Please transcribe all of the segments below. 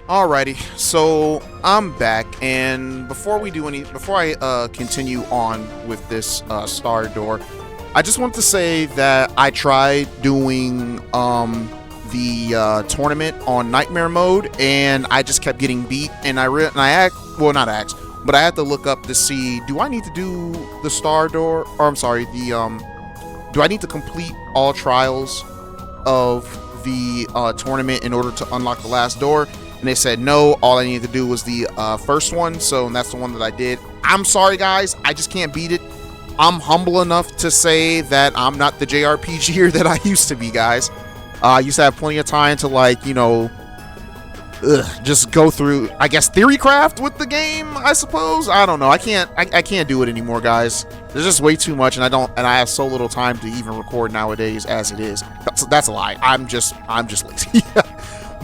Alrighty, so I'm back, and before I continue on with this star door, I just want to say that I tried doing the tournament on nightmare mode, and I just kept getting beat, and not asked, but I had to look up to see, do I need to do the star door, or I'm sorry, do I need to complete all trials of the tournament in order to unlock the last door? And they said no, all I needed to do was the first one, so that's the one that I did. I'm sorry guys, I just can't beat it. I'm humble enough to say that I'm not the JRPGer that I used to be, guys. I used to have plenty of time to, like, you know, just go through, I guess, theory craft with the game, I suppose. I don't know. I can't do it anymore, guys. There's just way too much, and I have so little time to even record nowadays as it is. That's a lie. I'm just lazy.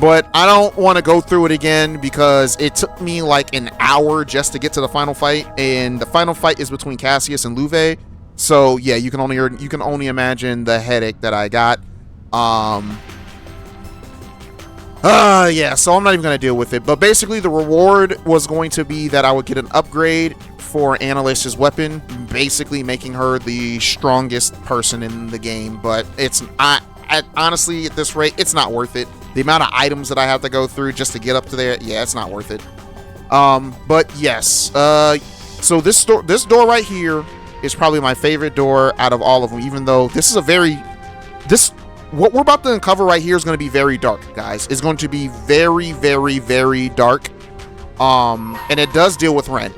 But I don't want to go through it again because it took me like an hour just to get to the final fight, and the final fight is between Cassius and Luve. So yeah, you can only imagine the headache that I got. Yeah, so I'm not even going to deal with it. But basically, the reward was going to be that I would get an upgrade for Annalise's weapon, basically making her the strongest person in the game. But honestly, at this rate, it's not worth it. The amount of items that I have to go through just to get up to there, yeah, it's not worth it. But yes, so this door right here is probably my favorite door out of all of them, even though this is what we're about to uncover right here is going to be very dark, guys. It's going to be very, very, very dark. And it does deal with Ren.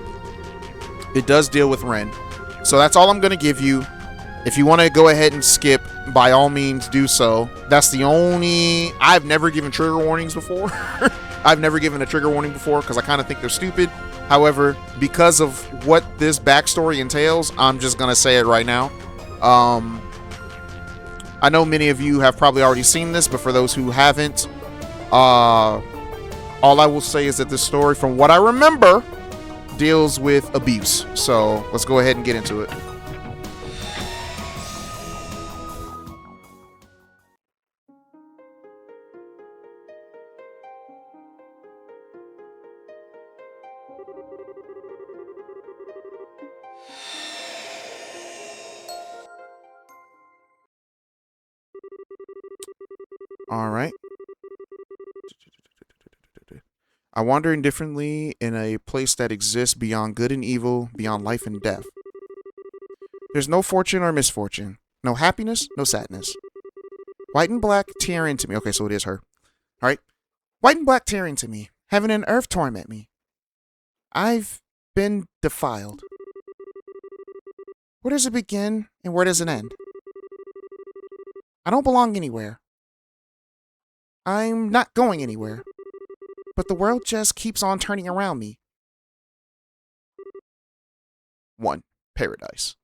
It does deal with Ren. So that's all I'm going to give you. If you want to go ahead and skip, by all means do so. That's the only... I've never given trigger warnings before. I've never given a trigger warning before because I kind of think they're stupid. However, because of what this backstory entails, I'm just going to say it right now. I know many of you have probably already seen this, but for those who haven't, all I will say is that this story, from what I remember, deals with abuse. So let's go ahead and get into it. All right. I wander indifferently in a place that exists beyond good and evil, beyond life and death. There's no fortune or misfortune, no happiness, no sadness. White and black tear into me. Okay, so it is her. All right. White and black tear into me. Heaven and earth torment me. I've been defiled. Where does it begin and where does it end? I don't belong anywhere. I'm not going anywhere. But the world just keeps on turning around me. 1. Paradise.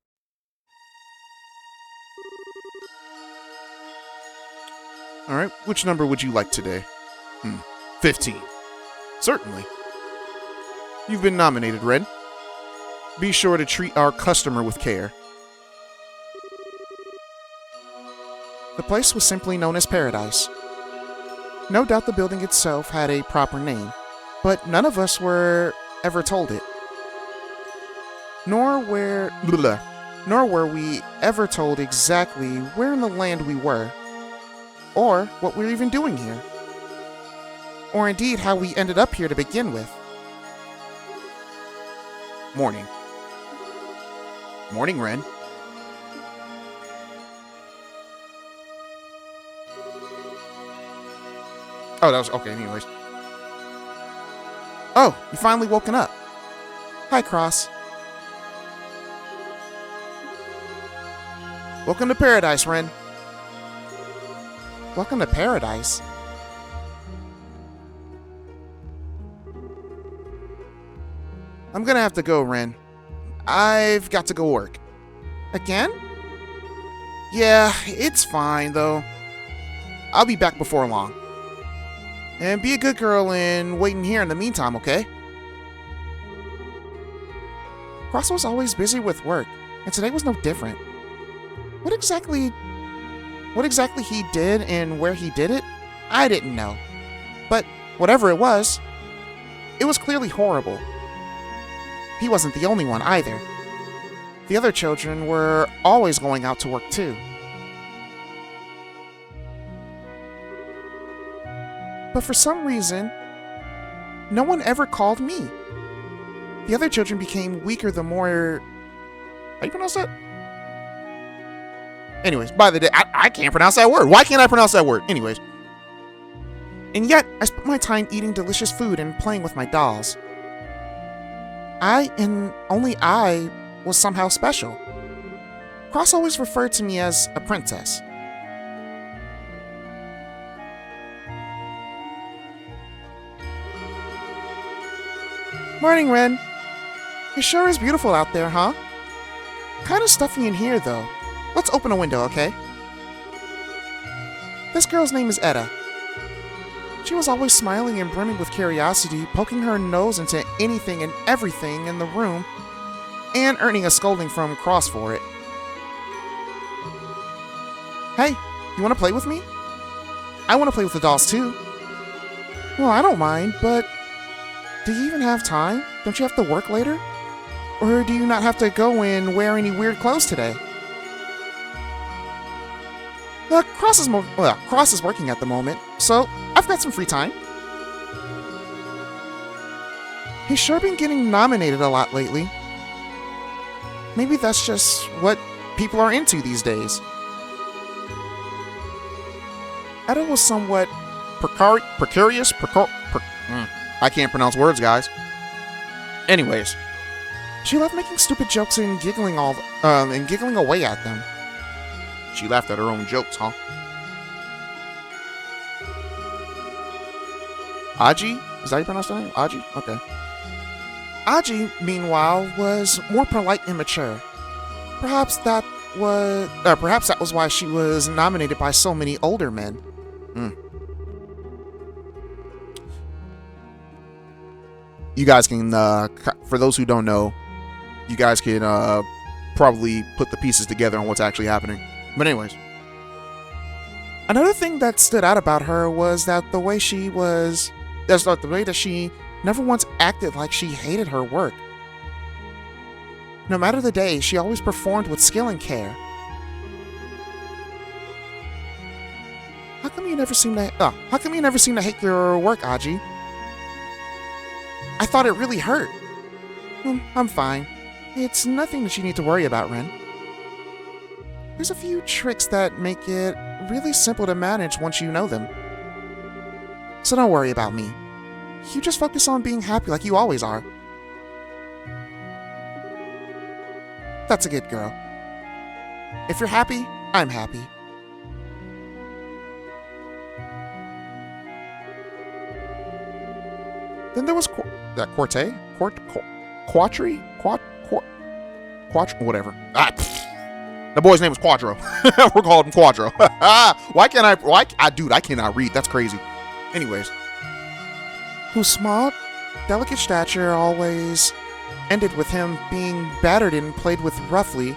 Alright, which number would you like today? 15. Certainly. You've been nominated, Ren. Be sure to treat our customer with care. The place was simply known as Paradise. No doubt the building itself had a proper name, but none of us were ever told it. Nor were we ever told exactly where in the land we were, or what we were even doing here, or indeed how we ended up here to begin with. Morning. Morning, Ren. Oh, that was... Okay, anyways. Oh, you finally woken up. Hi, Cross. Welcome to Paradise, Ren. Welcome to Paradise? I'm gonna have to go, Ren. I've got to go work. Again? Yeah, it's fine, though. I'll be back before long. And be a good girl and wait in here in the meantime, okay? Cross was always busy with work, and today was no different. What exactly he did and where he did it, I didn't know. But whatever it was, It was clearly horrible. He wasn't the only one either. The other children were always going out to work too. But for some reason, no one ever called me. The other children became weaker the more... How do you pronounce that? Anyways, by the day, I can't pronounce that word. Why can't I pronounce that word? Anyways. And yet, I spent my time eating delicious food and playing with my dolls. I, and only I, was somehow special. Cross always referred to me as a princess. Morning, Ren. It sure is beautiful out there, huh? Kinda stuffy in here, though. Let's open a window, okay? This girl's name is Etta. She was always smiling and brimming with curiosity, poking her nose into anything and everything in the room, and earning a scolding from Cross for it. Hey, you want to play with me? I want to play with the dolls too. Well, I don't mind, but do you even have time? Don't you have to work later? Or do you not have to go and wear any weird clothes today? Cross is working at the moment, so I've got some free time. He's sure been getting nominated a lot lately. Maybe that's just what people are into these days. Etta was somewhat precarious. I can't pronounce words, guys. Anyways, she loved making stupid jokes and giggling away at them. She laughed at her own jokes, huh? Aji? Is that how you pronounce that name? Aji? Okay. Aji, meanwhile, was more polite and mature. Perhaps that was why she was nominated by so many older men. You guys can, for those who don't know, you guys can probably put the pieces together on what's actually happening. But anyways. Another thing that stood out about her was that the way that she never once acted like she hated her work. No matter the day, she always performed with skill and care. How come you never seem to hate your work, Aji? I thought it really hurt. I'm fine. It's nothing that you need to worry about, Ren. There's a few tricks that make it really simple to manage once you know them. So don't worry about me. You just focus on being happy like you always are. That's a good girl. If you're happy, I'm happy. Then there was Quatri, whatever. The boy's name was Quadro. We're calling him Quadro. Dude, I cannot read. That's crazy. Anyways. Whose small, delicate stature always ended with him being battered and played with roughly,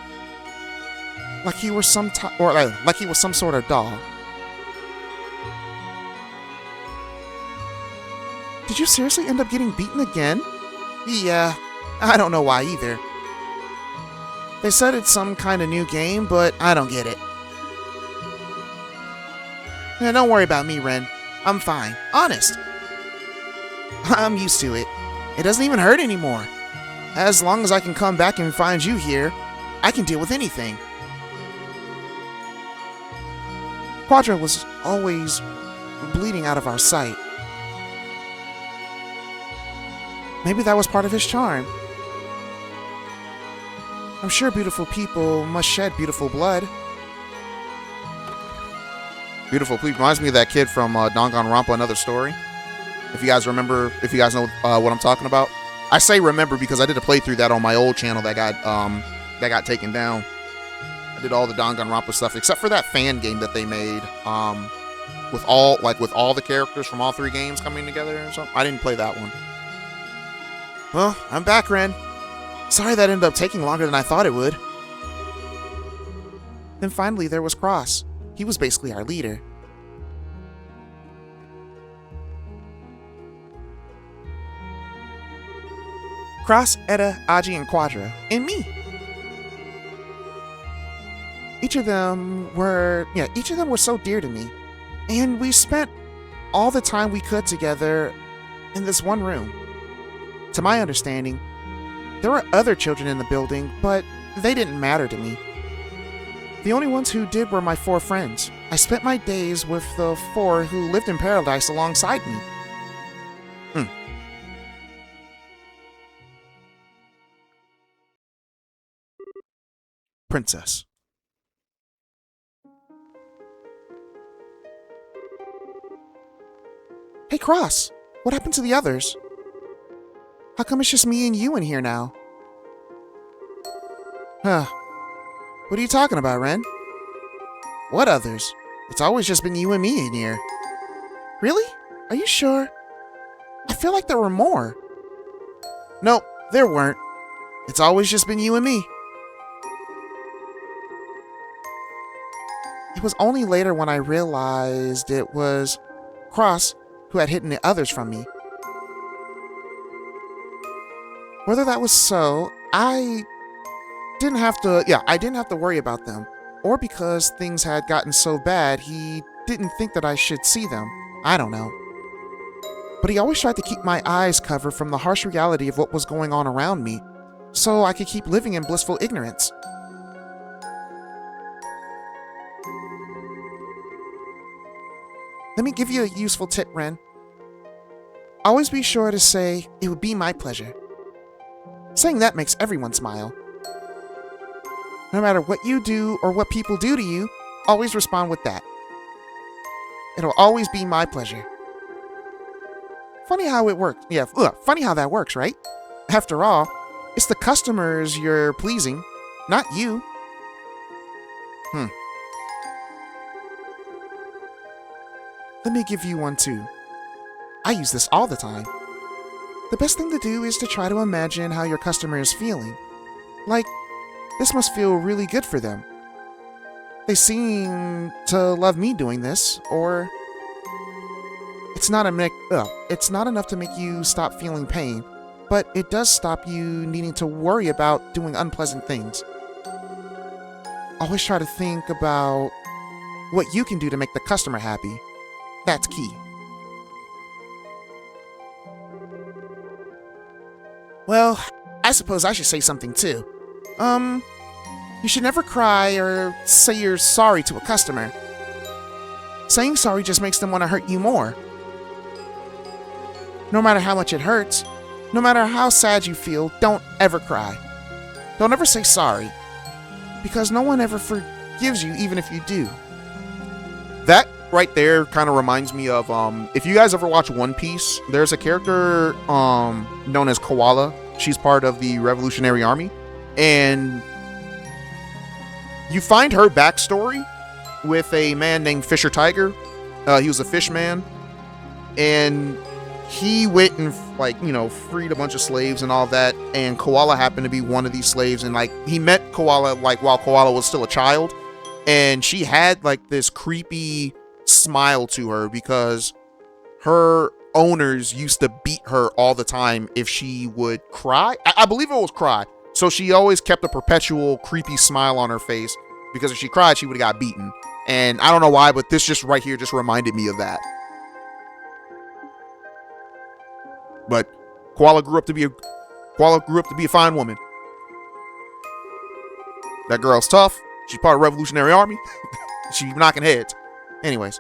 like he was some sort of doll. Did you seriously end up getting beaten again? Yeah, I don't know why either. They said it's some kind of new game, but I don't get it. Yeah, don't worry about me, Ren. I'm fine. Honest. I'm used to it. It doesn't even hurt anymore. As long as I can come back and find you here, I can deal with anything. Quadro was always bleeding out of our sight. Maybe that was part of his charm. I'm sure beautiful people must shed beautiful blood. Beautiful people reminds me of that kid from Danganronpa, Another Story. If you guys remember, if you guys know what I'm talking about. I say remember because I did a playthrough that on my old channel that got taken down. I did all the Danganronpa stuff except for that fan game that they made with all the characters from all three games coming together or something. I didn't play that one. Well, I'm back, Ren. Sorry that ended up taking longer than I thought it would. Then finally there was Cross. He was basically our leader. Cross, Etta, Aji, and Quadra, and me. Each of them were so dear to me. And we spent all the time we could together in this one room. To my understanding, there were other children in the building, but they didn't matter to me. The only ones who did were my 4 friends. I spent my days with the 4 who lived in paradise alongside me. Princess. Hey, Cross, what happened to the others? How come it's just me and you in here now? Huh. What are you talking about, Ren? What others? It's always just been you and me in here. Really? Are you sure? I feel like there were more. Nope, there weren't. It's always just been you and me. It was only later when I realized it was Cross who had hidden the others from me. Whether that was so, I didn't have to worry about them. Or because things had gotten so bad, he didn't think that I should see them. I don't know. But he always tried to keep my eyes covered from the harsh reality of what was going on around me, so I could keep living in blissful ignorance. Let me give you a useful tip, Ren. Always be sure to say, "It would be my pleasure." Saying that makes everyone smile. No matter what you do or what people do to you, always respond with that. It'll always be my pleasure. Funny how it works. Yeah, funny how that works, right? After all, it's the customers you're pleasing, not you. Let me give you one too. I use this all the time. The best thing to do is to try to imagine how your customer is feeling. Like, this must feel really good for them. They seem to love me doing this, or it's not enough to make you stop feeling pain, but it does stop you needing to worry about doing unpleasant things. Always try to think about what you can do to make the customer happy. That's key. Well, I suppose I should say something too. You should never cry or say you're sorry to a customer. Saying sorry just makes them want to hurt you more. No matter how much it hurts, no matter how sad you feel, don't ever cry. Don't ever say sorry, because no one ever forgives you even if you do. That right there kind of reminds me of, if you guys ever watch One Piece, there's a character known as Koala. She's part of the Revolutionary Army, and you find her backstory with a man named Fisher Tiger. He was a fish man, and he went and freed a bunch of slaves and all that, and Koala happened to be one of these slaves, and he met Koala while Koala was still a child, and she had this creepy smile to her because her owners used to beat her all the time if she would cry. I believe it was cry. So she always kept a perpetual creepy smile on her face, because if she cried, she would have got beaten. And I don't know why, but this just right here just reminded me of that. But Koala grew up to be a fine woman. That girl's tough. She's part of the Revolutionary Army. She's knocking heads. Anyways,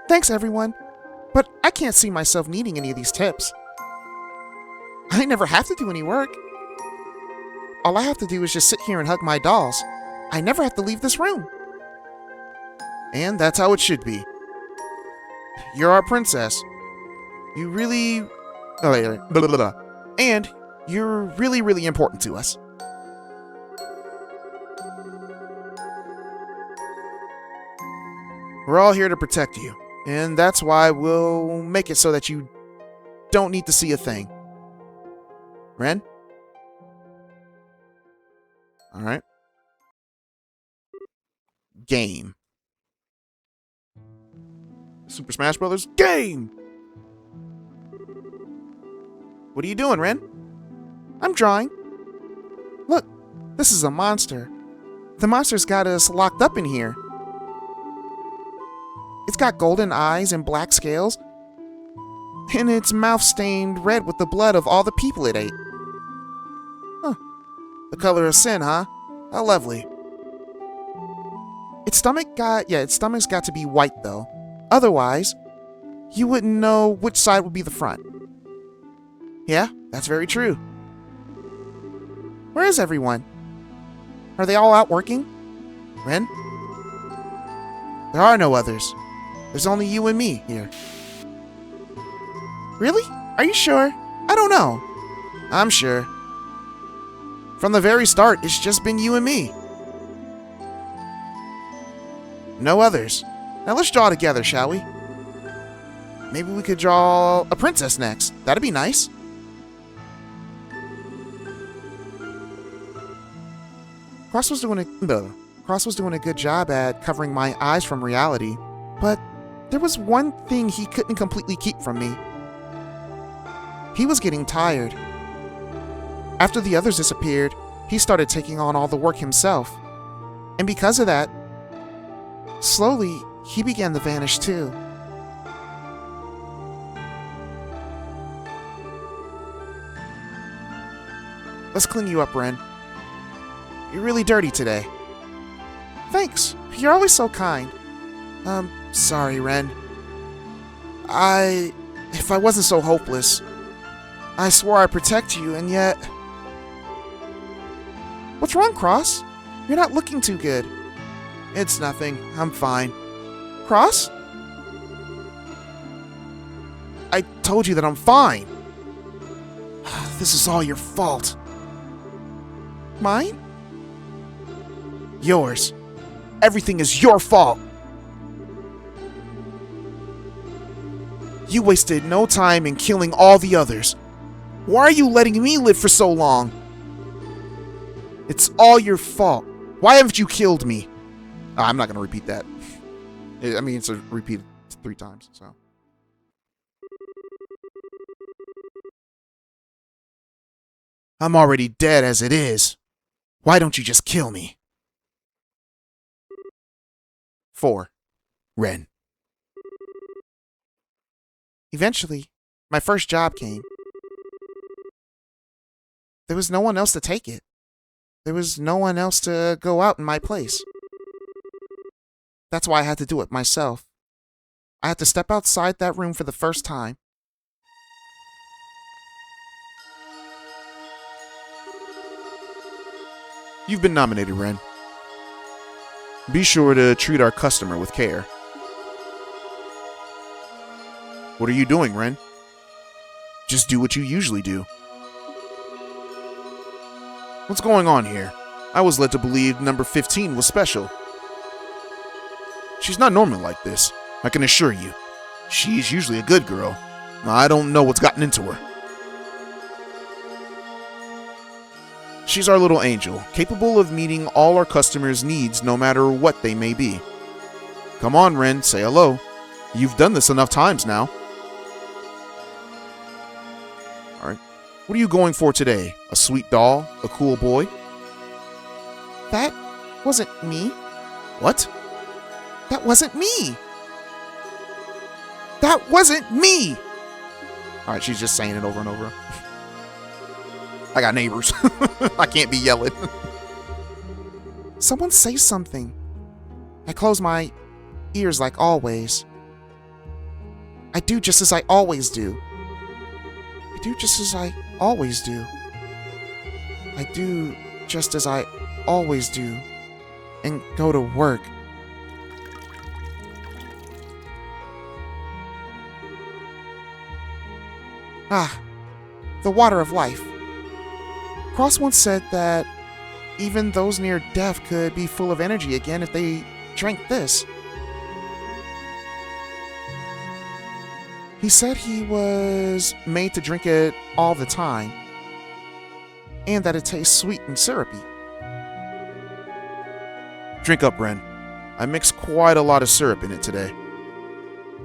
thanks everyone. But I can't see myself needing any of these tips. I never have to do any work. All I have to do is just sit here and hug my dolls. I never have to leave this room. And that's how it should be. You're our princess. You really... And you're really, really important to us. We're all here to protect you. And that's why we'll make it so that you don't need to see a thing. Ren? Alright. Game. Super Smash Brothers game! What are you doing, Ren? I'm drawing. Look, this is a monster. The monster's got us locked up in here. It's got golden eyes and black scales, and its mouth stained red with the blood of all the people it ate. Huh. The color of sin, huh? How lovely. Its stomach's got to be white, though. Otherwise, you wouldn't know which side would be the front. Yeah, that's very true. Where is everyone? Are they all out working? Ren? There are no others. There's only you and me here. Really? Are you sure? I don't know. I'm sure. From the very start, it's just been you and me. No others. Now let's draw together, shall we? Maybe we could draw a princess next. That'd be nice. Cross was doing a good job at covering my eyes from reality, but there was one thing he couldn't completely keep from me. He was getting tired. After the others disappeared, he started taking on all the work himself. And because of that, slowly, he began to vanish too. Let's clean you up, Ren. You're really dirty today. Thanks. You're always so kind. Sorry, Ren. If I wasn't so hopeless, I swore I'd protect you, and yet... What's wrong, Cross? You're not looking too good. It's nothing. I'm fine. Cross? I told you that I'm fine. This is all your fault. Mine? Yours. Everything is your fault. You wasted no time in killing all the others. Why are you letting me live for so long? It's all your fault. Why haven't you killed me? I'm not going to repeat that. I mean, it's a repeat 3 times, so. I'm already dead as it is. Why don't you just kill me? 4. Ren. Eventually, my first job came. There was no one else to take it. There was no one else to go out in my place. That's why I had to do it myself. I had to step outside that room for the first time. You've been nominated, Ren. Be sure to treat our customer with care. What are you doing, Ren? Just do what you usually do. What's going on here? I was led to believe number 15 was special. She's not normal like this, I can assure you. She's usually a good girl. I don't know what's gotten into her. She's our little angel, capable of meeting all our customers' needs no matter what they may be. Come on, Ren, say hello. You've done this enough times now. Alright, what are you going for today? A sweet doll? A cool boy? That wasn't me. What? That wasn't me! That wasn't me! Alright, she's just saying it over and over. I got neighbors. I can't be yelling. Someone say something. I close my ears like always. I do just as I always do. I do just as I always do. I do just as I always do. And go to work. Ah, the water of life. Cross once said that even those near death could be full of energy again if they drank this. He said he was made to drink it all the time, and that it tastes sweet and syrupy. Drink up, Ren. I mixed quite a lot of syrup in it today.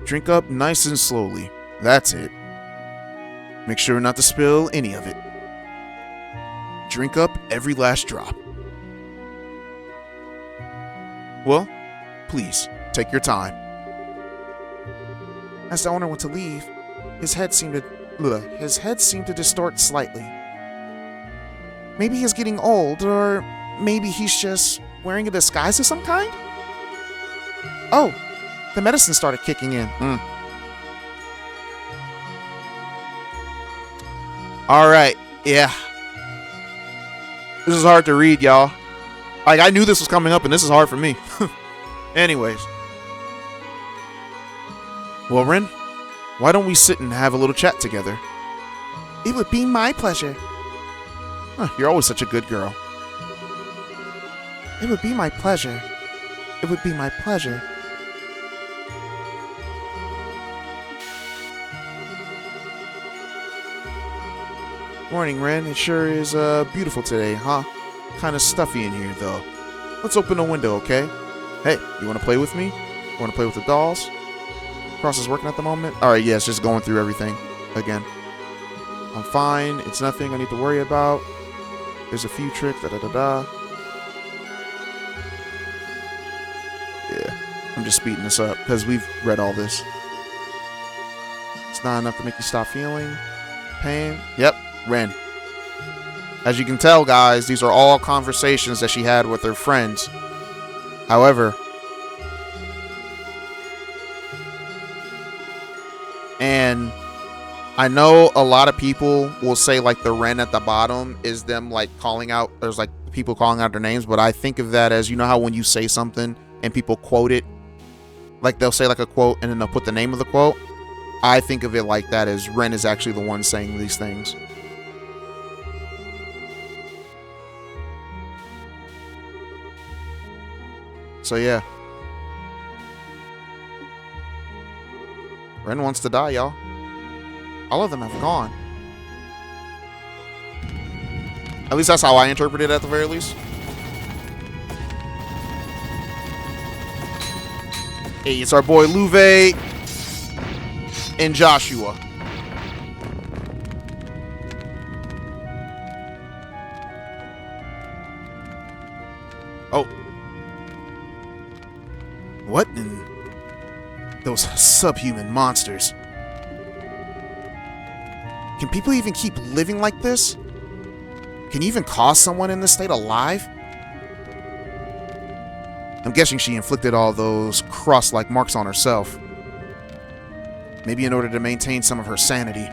Drink up nice and slowly. That's it. Make sure not to spill any of it. Drink up every last drop. Well, please, take your time. As the owner went to leave, his head seemed to distort slightly. Maybe he's getting old, or maybe he's just wearing a disguise of some kind? Oh, the medicine started kicking in. Alright, yeah. This is hard to read, y'all. Like, I knew this was coming up, and this is hard for me. Anyways. Well, Ren, why don't we sit and have a little chat together? It would be my pleasure. You're always such a good girl. It would be my pleasure. It would be my pleasure. Morning, Ren. It sure is beautiful today, huh? Kind of stuffy in here, though. Let's open a window, okay? Hey, you want to play with me? You want to play with the dolls? Cross is working at the moment? Alright, yeah, it's just going through everything again. I'm fine. It's nothing I need to worry about. There's a few tricks. Da-da-da-da. Yeah, I'm just speeding this up because we've read all this. It's not enough to make you stop feeling pain. Yep, Ren. As you can tell, guys, these are all conversations that she had with her friends. However, and I know a lot of people will say like the Ren at the bottom is them like calling out, there's like people calling out their names, but I think of that as, you know how when you say something and people quote it, like they'll say like a quote and then they'll put the name of the quote. I think of it like that, as Ren is actually the one saying these things. So yeah. Ren wants to die, y'all. All of them have gone. At least that's how I interpret it, at the very least. Hey, it's our boy Luve and Joshua. Oh. What in those subhuman monsters? Can people even keep living like this? Can you even cause someone in this state alive? I'm guessing she inflicted all those cross-like marks on herself. Maybe in order to maintain some of her sanity.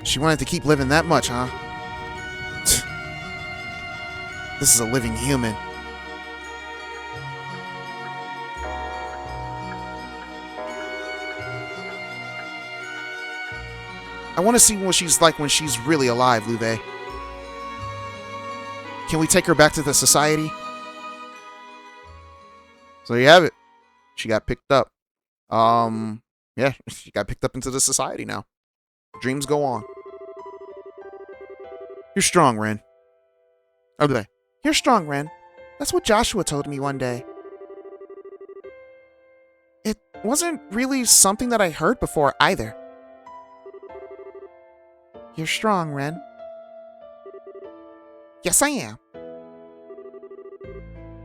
She wanted to keep living that much, huh? This is a living human. I want to see what she's like when she's really alive, Luve. Can we take her back to the society? So there you have it. She got picked up. Yeah, she got picked up into the society now. Dreams go on. You're strong, Ren. Okay. You're strong, Ren. That's what Joshua told me one day. It wasn't really something that I heard before either. You're strong, Ren. Yes, I am.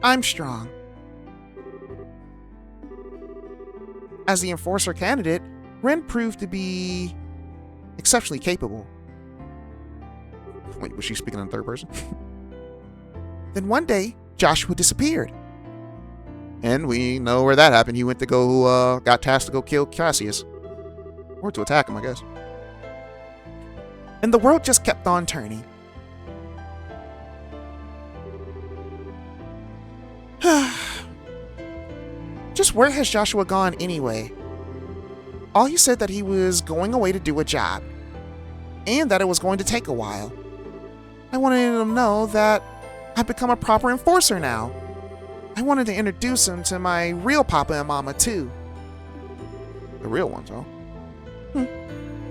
I'm strong. As the enforcer candidate, Ren proved to be exceptionally capable. Wait, was she speaking in third person? Then one day, Joshua disappeared. And we know where that happened. He went to go, got tasked to go kill Cassius. Or to attack him, I guess. And the world just kept on turning. Just where has Joshua gone anyway? All he said that he was going away to do a job. And that it was going to take a while. I wanted him to know that I've become a proper enforcer now. I wanted to introduce him to my real papa and mama too. The real ones, huh?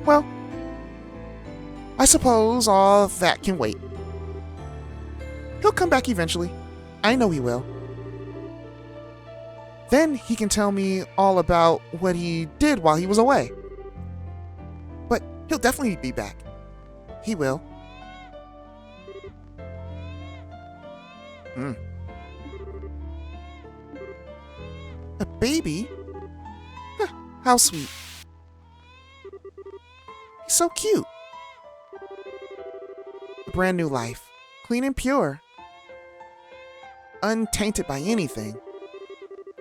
Well, I suppose all that can wait. He'll come back eventually. I know he will. Then he can tell me all about what he did while he was away. But he'll definitely be back. he will. A baby? Huh, how sweet. He's so cute. A brand new life. Clean and pure. Untainted by anything.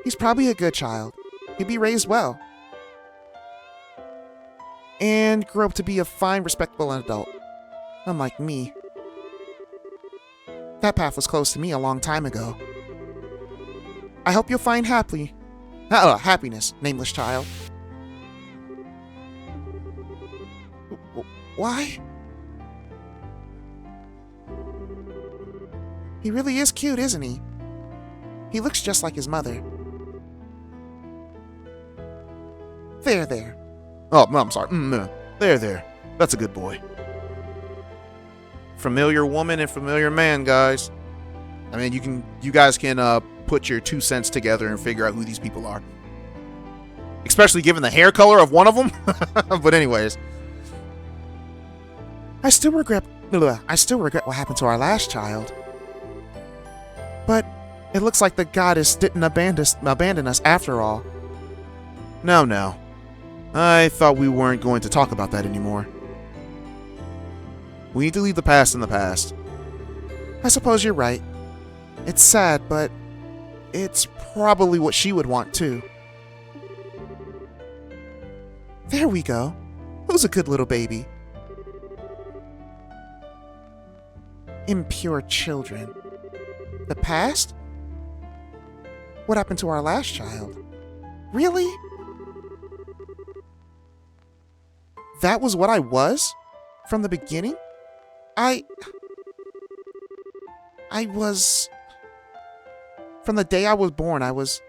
He's probably a good child. He'd be raised well. And grow up to be a fine, respectable adult. Unlike me. That path was closed to me a long time ago. I hope you'll find happiness, nameless child. Why? He really is cute, isn't he? He looks just like his mother. There. Oh, no, I'm sorry. There. That's a good boy. Familiar woman and familiar man, guys. I mean, you guys can put your 2 cents together and figure out who these people are. Especially given the hair color of one of them. But anyways. I still regret what happened to our last child. But it looks like the goddess didn't abandon us after all. No. I thought we weren't going to talk about that anymore. We need to leave the past in the past. I suppose you're right. It's sad, but it's probably what she would want too. There we go. Who's a good little baby? Impure children. The past? What happened to our last child? Really? That was what I was? From the beginning? I was... From the day I was born, I was...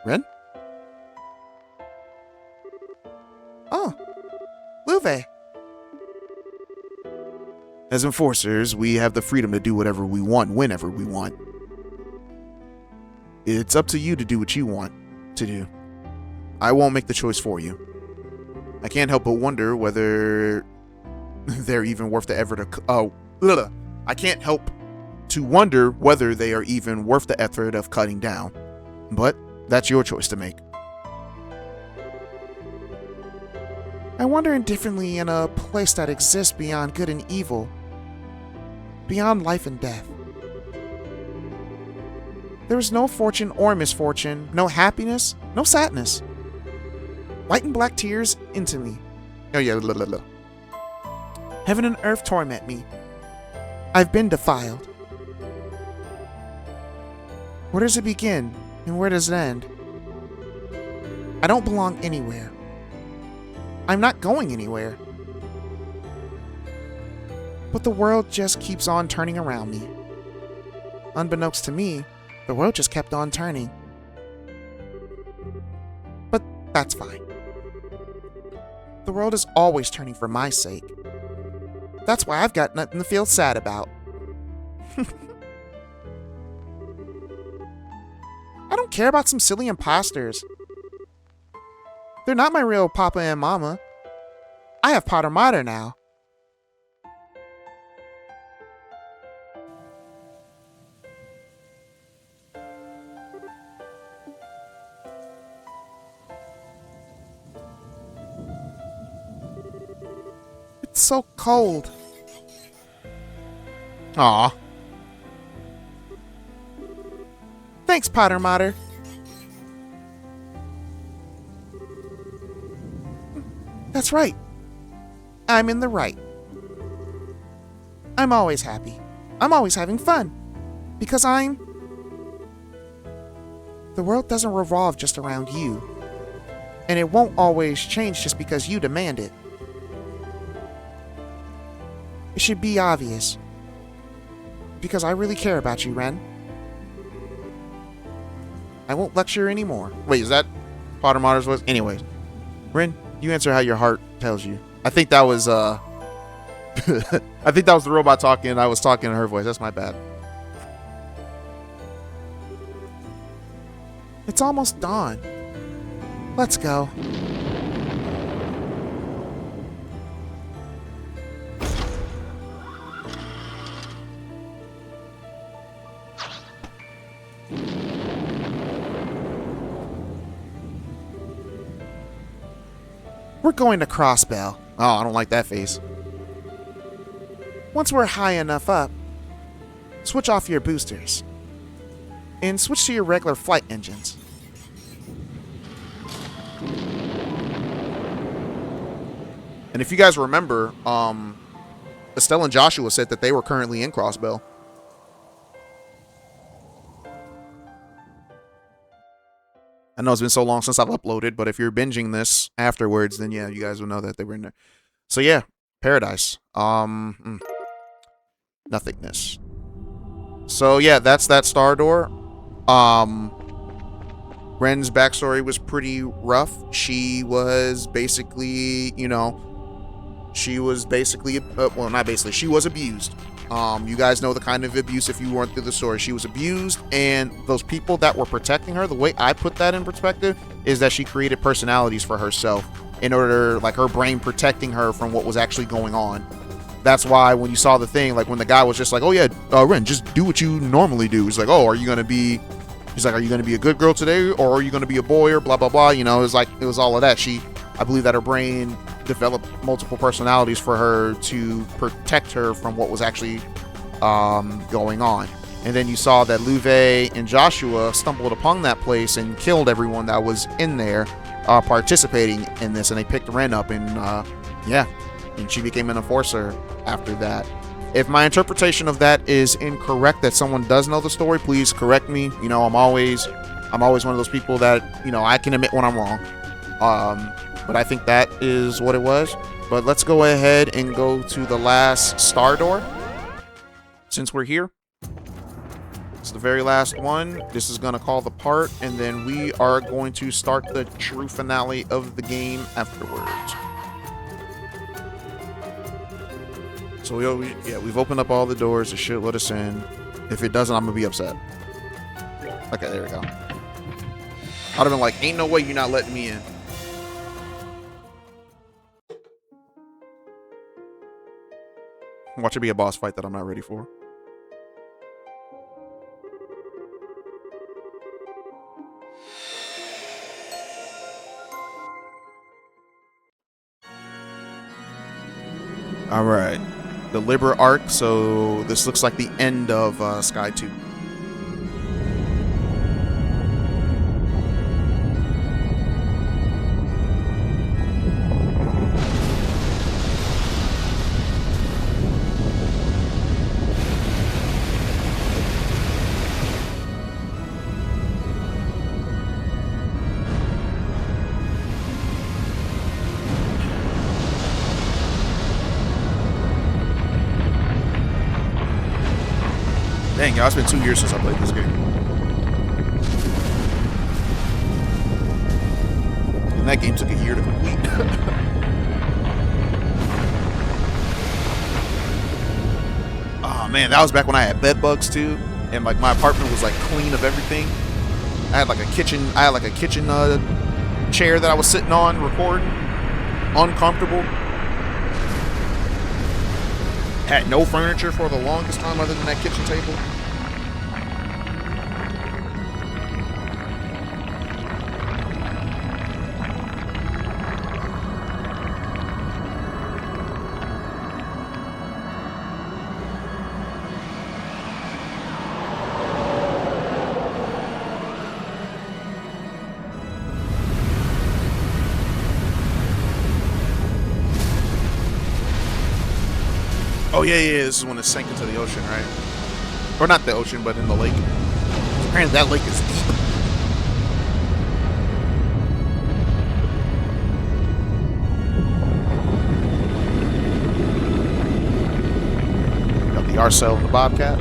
Ren? Oh. Luve. As enforcers, we have the freedom to do whatever we want, whenever we want. It's up to you to do what you want to do. I won't make the choice for you. I can't help but wonder whether they're even worth the effort of... I can't help to wonder whether they are even worth the effort of cutting down. But that's your choice to make. I wonder indifferently in a place that exists beyond good and evil. Beyond life and death. There is no fortune or misfortune, no happiness, no sadness. White and black tears into me. Oh yeah, Heaven and earth torment me. I've been defiled. Where does it begin, and where does it end? I don't belong anywhere. I'm not going anywhere. But the world just keeps on turning around me. Unbeknownst to me, the world just kept on turning. But that's fine. The world is always turning for my sake. That's why I've got nothing to feel sad about. I don't care about some silly imposters. They're not my real papa and mama. I have Potter Mater now. It's so cold. Aw. Thanks, Potter Mater. That's right. I'm in the right. I'm always happy. I'm always having fun. Because I'm... The world doesn't revolve just around you. And it won't always change just because you demand it. It should be obvious. Because I really care about you, Ren. I won't lecture anymore. Wait, is that Potter Mater's voice? Anyways, Ren, you answer how your heart tells you. I think that was I think that was the robot talking and I was talking in her voice. That's my bad. It's almost dawn. Let's go. We're going to Crossbell. Oh, I don't like that face. Once we're high enough up, switch off your boosters. And switch to your regular flight engines. And if you guys remember, Estelle and Joshua said that they were currently in Crossbell. I know it's been so long since I've uploaded, but if you're binging this afterwards, then yeah, you guys will know that they were in there. So yeah, Paradise. Nothingness. So yeah, that's that star door. Ren's backstory was pretty rough. She was basically, you know, she was basically, well, not basically, she was abused. You guys know the kind of abuse if you weren't through the story. She was abused, and those people that were protecting her, the way I put that in perspective is that she created personalities for herself in order, like, her brain protecting her from what was actually going on. That's why when you saw the thing, like when the guy was just like, oh yeah, Ren, just do what you normally do. He's like, oh, are you going to be, he's like, are you going to be a good girl today, or are you going to be a boy, or blah, blah, blah. You know, it was like, it was all of that. I believe that her brain developed multiple personalities for her to protect her from what was actually going on. And then you saw that Louvet and Joshua stumbled upon that place and killed everyone that was in there participating in this, and they picked Ren up, and yeah, and she became an enforcer after that. If my interpretation of that is incorrect, that someone does know the story, please correct me. You know, I'm always one of those people that, you know, I can admit when I'm wrong. But I think that is what it was. But let's go ahead and go to the last star door. Since we're here, it's the very last one. This is going to call the part, and then we are going to start the true finale of the game afterwards. So we've opened up all the doors. It should let us in. If it doesn't, I'm going to be upset. Okay, there we go. I'd have been like, ain't no way you're not letting me in. Watch it be a boss fight that I'm not ready for. All right. The Libra arc. So this looks like the end of Sky 2. Dang, y'all, it's been 2 years since I played this game. And that game took a year to complete. Oh man, that was back when I had bed bugs too, and like my apartment was like clean of everything. I had like a kitchen chair that I was sitting on recording, uncomfortable. Had no furniture for the longest time other than that kitchen table. Oh yeah, this is when it sank into the ocean, right? Or not the ocean, but in the lake. Apparently that lake is deep. Got the Arcel and the Bobcat.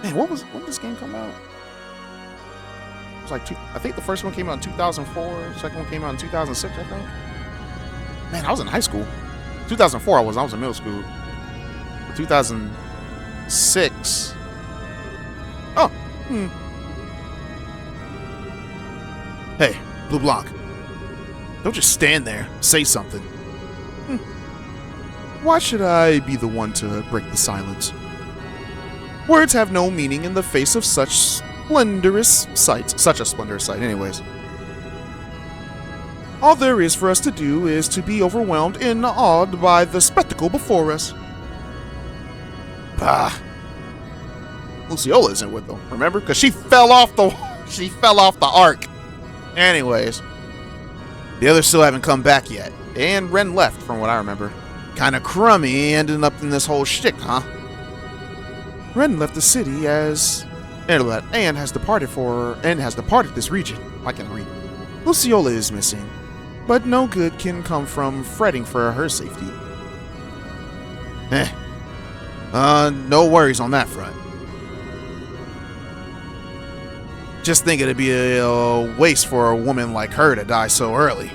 Man, when did this game come out? It was like I think the first one came out in 2004. Second one came out in 2006, I think. Man, I was in high school. 2004, I was in middle school. 2006. Oh. Hey, Blue Blanc. Don't just stand there. Say something. Why should I be the one to break the silence? Words have no meaning in the face of such splendorous sights. Such a splendorous sight, anyways. All there is for us to do is to be overwhelmed and awed by the spectacle before us. Bah. Luciola isn't with them, remember? Because she fell off the ark. Anyways. The others still haven't come back yet. And Ren left, from what I remember. Kinda crummy ending up in this whole shtick, huh? Ren left the city and has departed this region. I can read. Luciola is missing, but no good can come from fretting for her safety. No worries on that front. Just think it'd be a waste for a woman like her to die so early.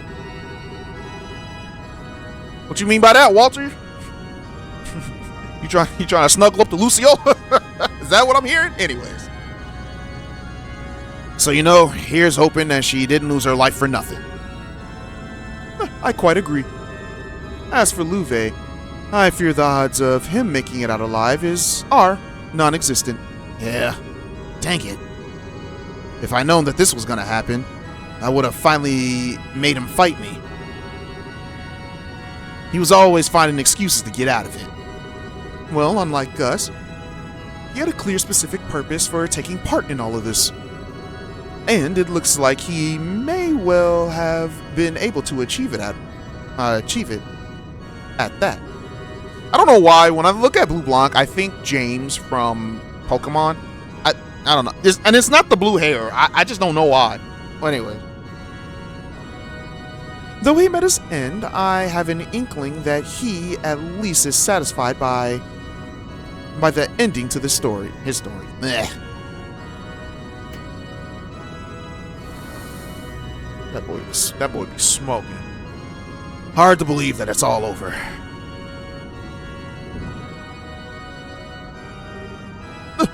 What you mean by that, Walter? You trying to snuggle up to Luciola? Is that what I'm hearing? Anyways. So here's hoping that she didn't lose her life for nothing. I quite agree. As for Louvet, I fear the odds of him making it out alive are non-existent. Yeah, dang it. If I'd known that this was gonna happen, I would have finally made him fight me. He was always finding excuses to get out of it. Well, unlike Gus, he had a clear, specific purpose for taking part in all of this. And it looks like he may well have been able to achieve it at that. I don't know why, when I look at Blue Blanc, I think James from Pokemon. I don't know. And it's not the blue hair. I just don't know why. Well, anyway. Though he met his end, I have an inkling that he at least is satisfied by the ending to the story. His story. Ugh. That boy be smoking. Hard to believe that it's all over.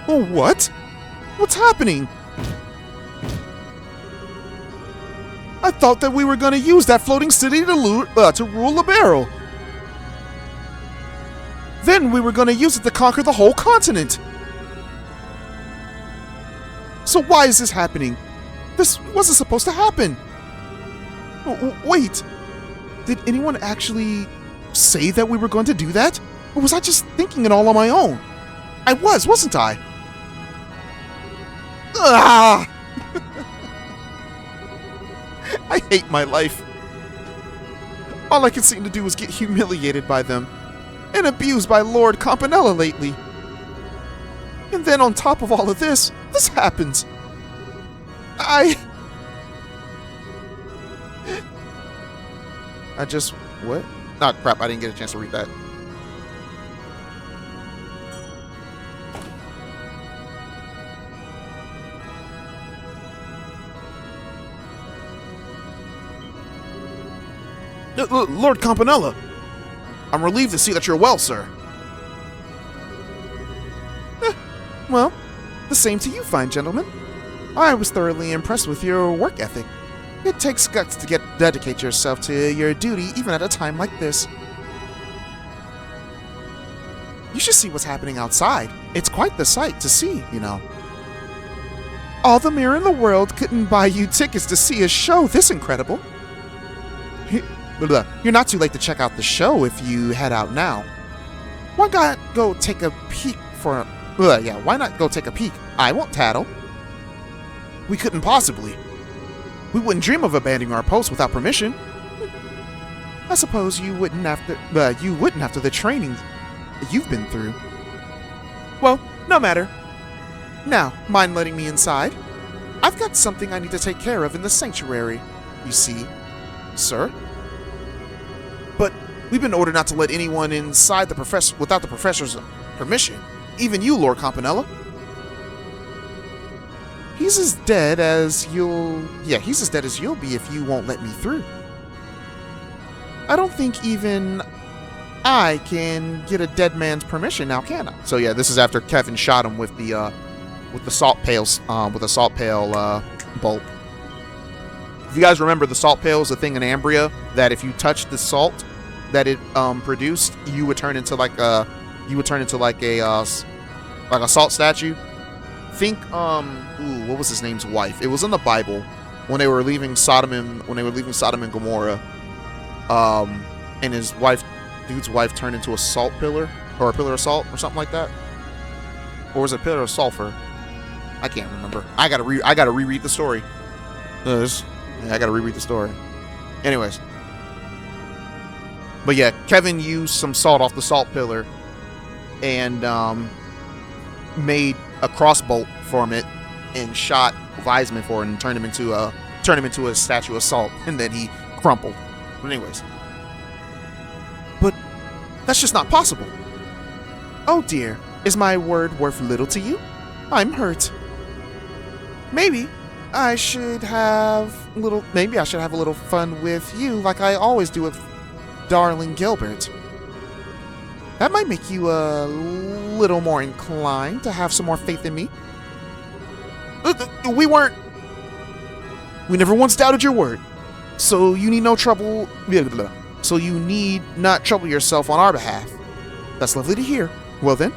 What? What's happening? I thought that we were going to use that floating city to rule the barrel. Then we were going to use it to conquer the whole continent. So why is this happening? This wasn't supposed to happen. Wait. Did anyone actually say that we were going to do that? Or was I just thinking it all on my own? I was, wasn't I? Ah! I hate my life. All I can seem to do is get humiliated by them and abused by Lord Campanella lately. And then on top of all of this happens. I just... what? Nah, crap, I didn't get a chance to read that. Lord Campanella, I'm relieved to see that you're well, sir. Well, the same to you, fine gentlemen. I was thoroughly impressed with your work ethic. It takes guts to dedicate yourself to your duty even at a time like this. You should see what's happening outside. It's quite the sight to see, you know. All the mirror in the world couldn't buy you tickets to see a show this incredible. You're not too late to check out the show if you head out now. Why not go take a peek why not go take a peek? I won't tattle. We couldn't possibly. We wouldn't dream of abandoning our post without permission. I suppose you wouldn't after the training you've been through. Well, no matter. Now, mind letting me inside? I've got something I need to take care of in the sanctuary, you see, sir. But we've been ordered not to let anyone inside without the professor's permission. Even you, Lord Campanella. He's as dead as you'll be if you won't let me through. I don't think even I can get a dead man's permission now, can I? So yeah, this is after Kevin shot him with the salt pails, with a salt pail bolt. If you guys remember, the salt pail is a thing in Ambria that if you touch the salt that it produced, you would turn into like a like a salt statue. Think, what was his name's wife? It was in the Bible when they were leaving Sodom and Gomorrah. And his wife, dude's wife, turned into a salt pillar or a pillar of salt or something like that. Or was it a pillar of sulfur? I can't remember. I gotta reread the story. I gotta reread the story. Anyways. But yeah, Kevin used some salt off the salt pillar and made a crossbow from it and shot Wiseman for it and turned him into a statue of salt, and then he crumpled. But anyways. But that's just not possible. Oh dear, is my word worth little to you? I'm hurt. Maybe I should have a little fun with you like I always do with darling Gilbert. That might make you a little more inclined to have some more faith in me. We never once doubted your word. So you need no trouble. So you need not trouble yourself on our behalf. That's lovely to hear. Well then,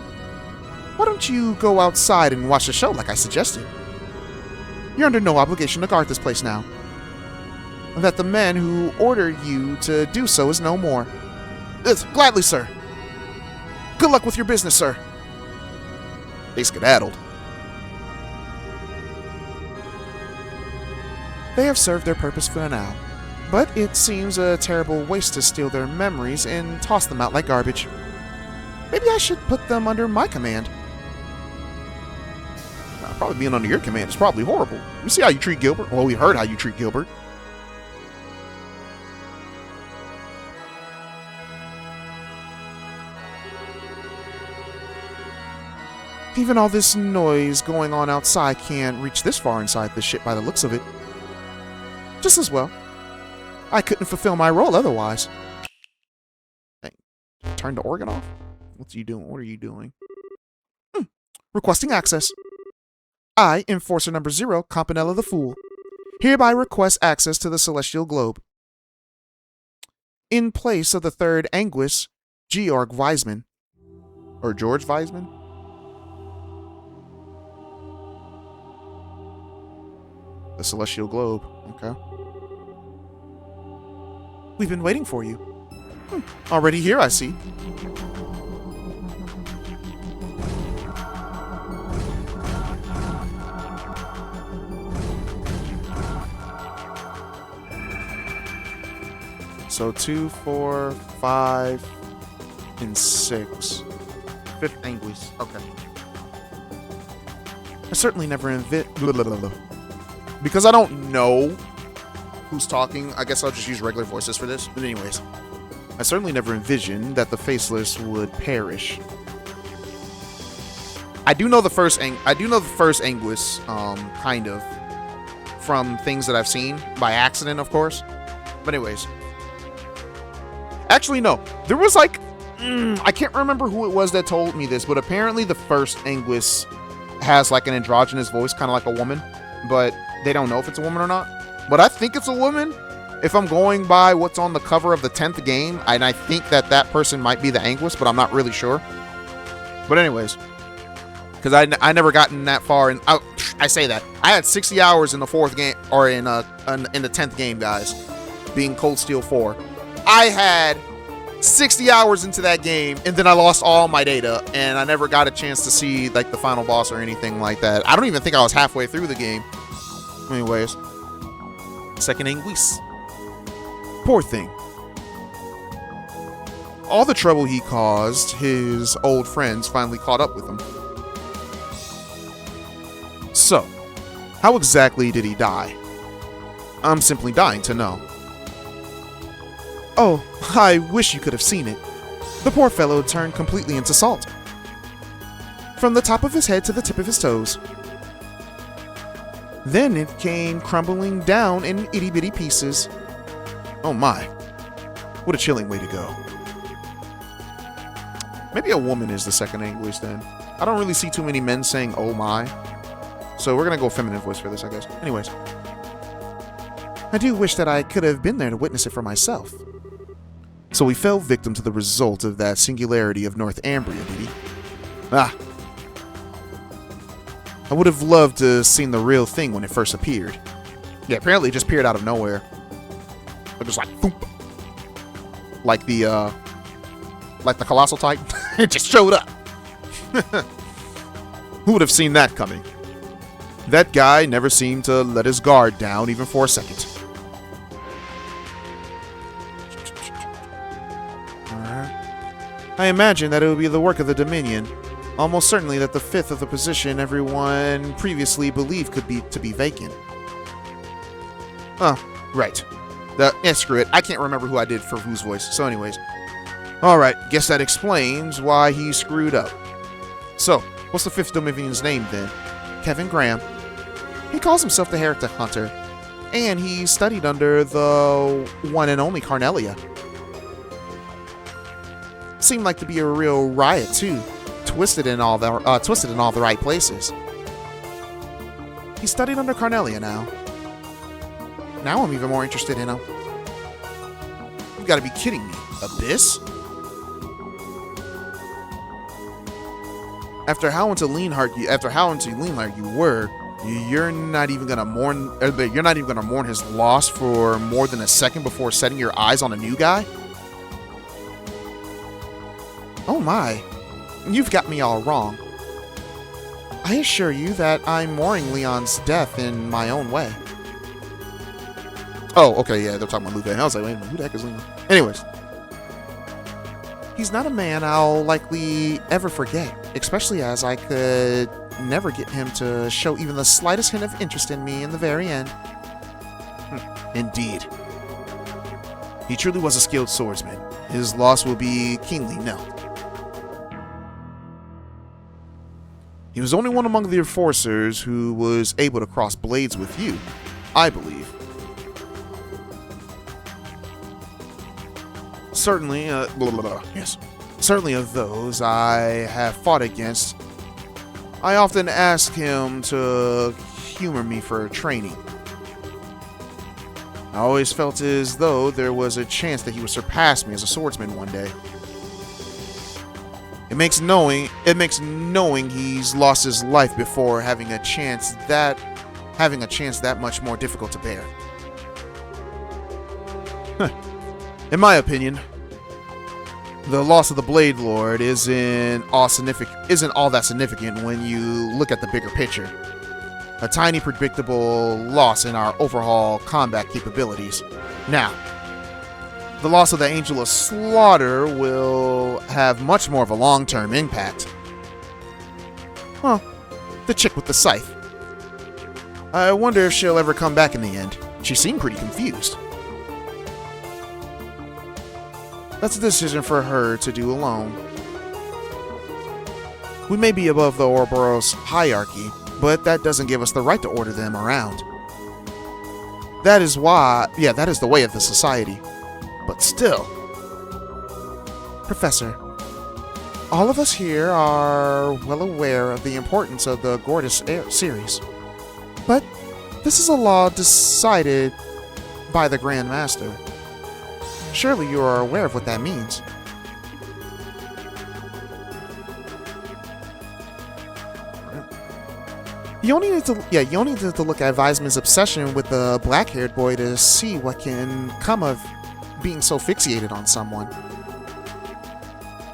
why don't you go outside and watch the show like I suggested? You're under no obligation to guard this place now. That the man who ordered you to do so is no more. Gladly, sir. Good luck with your business, sir. They skedaddled. They have served their purpose for now, but it seems a terrible waste to steal their memories and toss them out like garbage. Maybe I should put them under my command. Probably being under your command is probably horrible. You see how you treat Gilbert? Well, we heard how you treat Gilbert. Even all this noise going on outside can't reach this far inside this shit by the looks of it. Just as well. I couldn't fulfill my role otherwise. Hey, turn the organ off? What's you doing? What are you doing? Requesting access. I, Enforcer Number 0, Campanella the Fool, hereby request access to the Celestial Globe. In place of the third Anguis, Georg Wiseman. Or George Wiseman? The Celestial Globe. Okay. We've been waiting for you. Already here, I see. So 2, 4, 5, and 6. Fifth Anguis. Okay. I certainly never because I don't know who's talking, I guess I'll just use regular voices for this. But anyways, I certainly never envisioned that the Faceless would perish. I do know the first Anguis, kind of, from things that I've seen by accident, of course. But anyways, actually no, there was like I can't remember who it was that told me this, but apparently the first Anguis has like an androgynous voice, kind of like a woman, but they don't know if it's a woman or not. But I think it's a woman if I'm going by what's on the cover of the 10th game, and I think that that person might be the Anguis, but I'm not really sure. But anyways, because I never gotten that far, and I say that I had 60 hours in the 4th game, or in the 10th game, guys, being Cold Steel 4. I had 60 hours into that game, and then I lost all my data, and I never got a chance to see like the final boss or anything like that. I don't even think I was halfway through the game. Anyways, second Anguis. Poor thing. All the trouble he caused, his old friends finally caught up with him. So, how exactly did he die? I'm simply dying to know. Oh, I wish you could have seen it. The poor fellow turned completely into salt. From the top of his head to the tip of his toes. Then it came crumbling down in itty-bitty pieces. Oh my. What a chilling way to go. Maybe a woman is the second Anguis then. I don't really see too many men saying oh my. So we're gonna go feminine voice for this, I guess. Anyways. I do wish that I could have been there to witness it for myself. So he fell victim to the result of that singularity of North Ambria, did he? Ah. I would have loved to have seen the real thing when it first appeared. Yeah, apparently it just appeared out of nowhere. It was like, boop. Like the Colossal Titan. It just showed up. Who would have seen that coming? That guy never seemed to let his guard down even for a second. I imagine that it would be the work of the Dominion. Almost certainly that the fifth of the position everyone previously believed could be vacant. Oh, right. Screw it. I can't remember who I did for whose voice. So anyways. Alright, guess that explains why he screwed up. So, what's the fifth Dominion's name then? Kevin Graham. He calls himself the Heretic Hunter. And he studied under the one and only Carnelia. Seemed like to be a real riot too. Twisted in all the right places. He studied under Carnelia now. Now I'm even more interested in him. You've got to be kidding me. Abyss? After how into Leonhardt you were, you're not even gonna mourn his loss for more than a second before setting your eyes on a new guy? Oh my. You've got me all wrong. I assure you that I'm mourning Leon's death in my own way. Oh, okay, yeah, they're talking about Luke. I was like, wait a minute, who the heck is Leon? Anyways. He's not a man I'll likely ever forget, especially as I could never get him to show even the slightest hint of interest in me in the very end. Indeed. He truly was a skilled swordsman. His loss will be keenly known. He was only one among the enforcers who was able to cross blades with you, I believe. Certainly, yes. Certainly of those I have fought against, I often ask him to humor me for training. I always felt as though there was a chance that he would surpass me as a swordsman one day. It makes knowing he's lost his life before having a chance that much more difficult to bear. In my opinion, the loss of the Blade Lord isn't all that significant when you look at the bigger picture. A tiny predictable loss in our overall combat capabilities. Now, the loss of the Angel of Slaughter will have much more of a long-term impact. Well, the chick with the scythe. I wonder if she'll ever come back in the end. She seemed pretty confused. That's a decision for her to do alone. We may be above the Ouroboros hierarchy, but that doesn't give us the right to order them around. That is the way of the society. But still. Professor, all of us here are well aware of the importance of the Gortys series. But this is a law decided by the Grand Master. Surely you are aware of what that means. You only need to look at Weisman's obsession with the black-haired boy to see what can come of being so fixated on someone.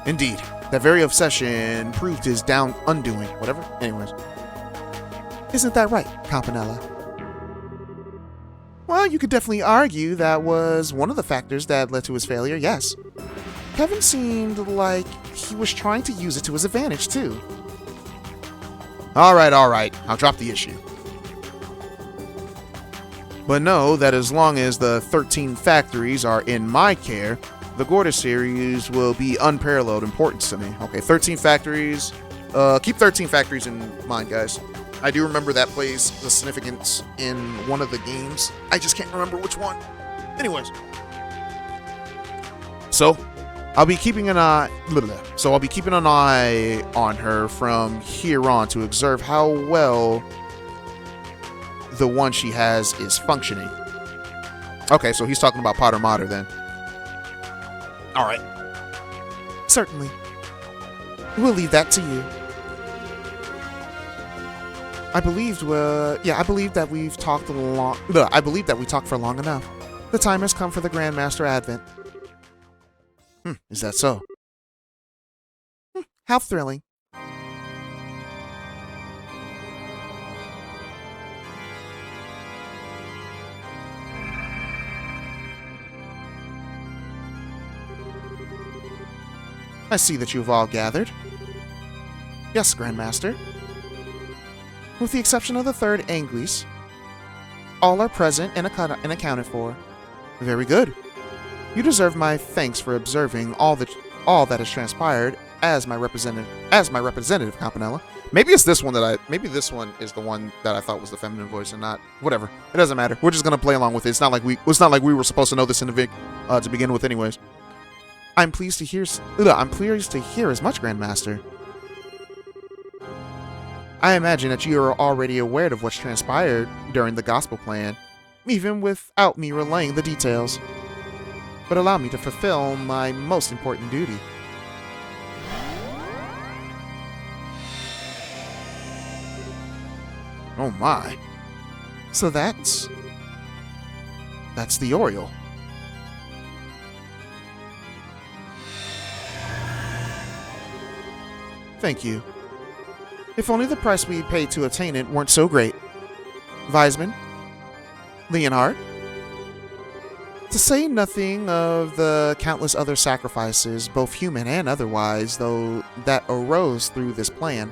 Indeed, that very obsession proved his undoing. Whatever. Anyways. Isn't that right, Campanella? Well, you could definitely argue that was one of the factors that led to his failure, yes. Kevin seemed like he was trying to use it to his advantage, too. Alright, I'll drop the issue. But know that as long as the 13 factories are in my care, the Gortys series will be unparalleled importance to me. Okay, 13 factories. Keep 13 factories in mind, guys. I do remember that plays the significance in one of the games. I just can't remember which one. Anyways. So, I'll be keeping an eye on her from here on to observe how well the one she has is functioning. Okay, so he's talking about Potter Mater then. Alright. Certainly. We'll leave that to you. I believed, I believe that we've talked long. I believe that we talked for long enough. The time has come for the Grandmaster Advent. Is that so? How thrilling. I see that you've all gathered. Yes, Grandmaster. With the exception of the third Anguis, all are present and accounted for. Very good. You deserve my thanks for observing all that has transpired as my representative, Campanella. Maybe it's this one maybe this one is the one that I thought was the feminine voice and not whatever. It doesn't matter. We're just gonna play along with it. It's not like we were supposed to know this in the Vic to begin with, anyways. I'm pleased to hear as much, Grandmaster. I imagine that you are already aware of what's transpired during the gospel plan, even without me relaying the details. But allow me to fulfill my most important duty. Oh my. So that's the Oriole. Thank you. If only the price we paid to obtain it weren't so great. Wiseman, Leonhard, to say nothing of the countless other sacrifices, both human and otherwise, though that arose through this plan,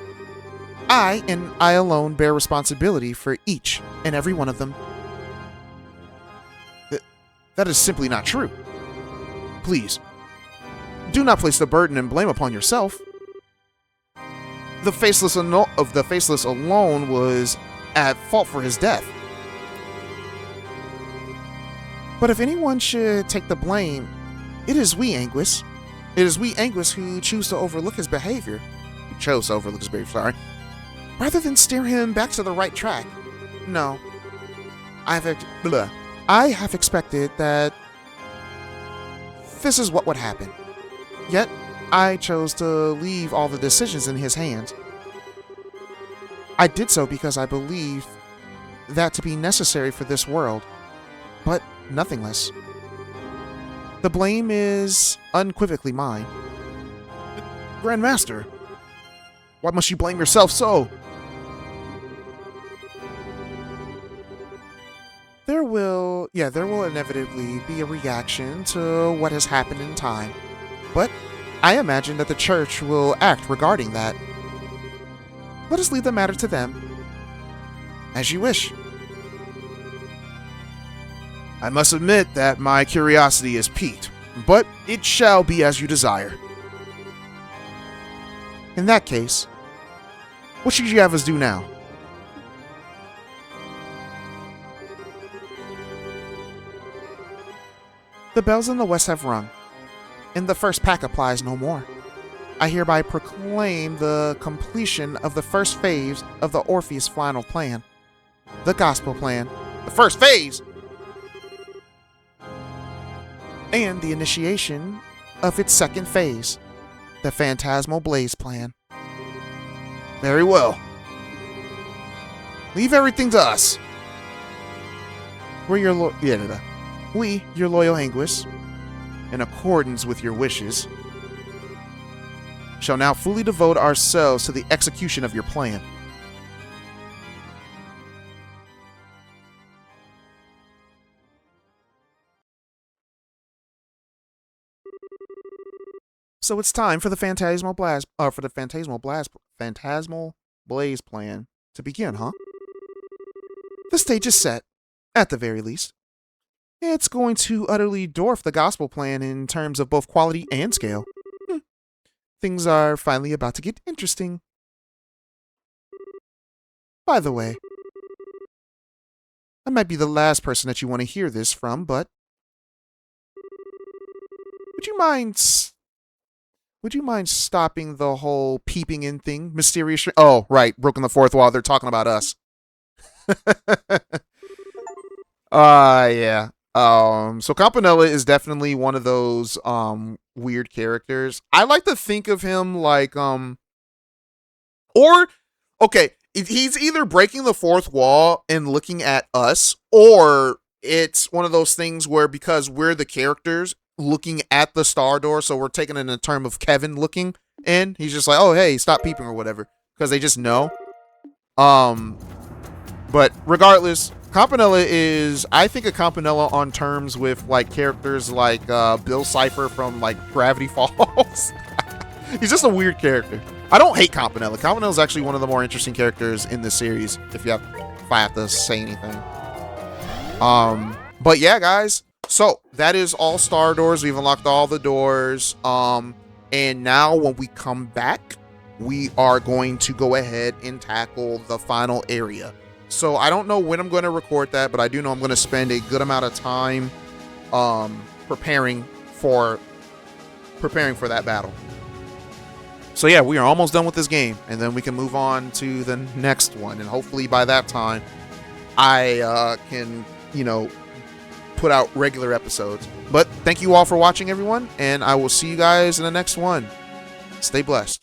I and I alone bear responsibility for each and every one of them. That is simply not true. Please, do not place the burden and blame upon yourself. The Faceless alone was at fault for his death. But if anyone should take the blame, it is we, Anguis. It is we, Anguis, who choose to overlook his behavior. Who chose to overlook his behavior, sorry. Rather than steer him back to the right track. No. I have expected that this is what would happen. Yet, I chose to leave all the decisions in his hands. I did so because I believe that to be necessary for this world, but nothing less. The blame is unequivocally mine. Grandmaster, why must you blame yourself so? There will inevitably be a reaction to what has happened in time, but I imagine that the church will act regarding that. Let us leave the matter to them. As you wish. I must admit that my curiosity is piqued, but it shall be as you desire. In that case, what should you have us do now? The bells in the west have rung, and the first pack applies no more. I hereby proclaim the completion of the first phase of the Orpheus final plan, the gospel plan. The first phase? And the initiation of its second phase, the Phantasmal Blaze plan. Very well. Leave everything to us. We, your loyal Anguis, in accordance with your wishes, shall now fully devote ourselves to the execution of your plan. So it's time for the Phantasmal Blaze plan to begin, huh? The stage is set, at the very least. It's going to utterly dwarf the gospel plan in terms of both quality and scale. Things are finally about to get interesting. By the way, I might be the last person that you want to hear this from, but would you mind stopping the whole peeping in thing? Mysterious. Oh, right. Broken the fourth wall. They're talking about us. Yeah. So Campanella is definitely one of those weird characters. I like to think of him like okay, he's either breaking the fourth wall and looking at us, or it's one of those things where because we're the characters looking at the star door, so we're taking it in a term of Kevin looking in. He's just like, oh hey, stop peeping or whatever, because they just know. But regardless, Campanella is, I think, a Campanella on terms with like characters like Bill Cipher from like Gravity Falls. He's just a weird character. I don't hate Campanella. Campanella is actually one of the more interesting characters in this series, if I have to say anything. But yeah, guys. So that is all star doors. We've unlocked all the doors. And now when we come back, we are going to go ahead and tackle the final area. So I don't know when I'm going to record that, but I do know I'm going to spend a good amount of time preparing for that battle. So yeah, we are almost done with this game, and then we can move on to the next one, and hopefully by that time I can, put out regular episodes. But thank you all for watching, everyone, and I will see you guys in the next one. Stay blessed.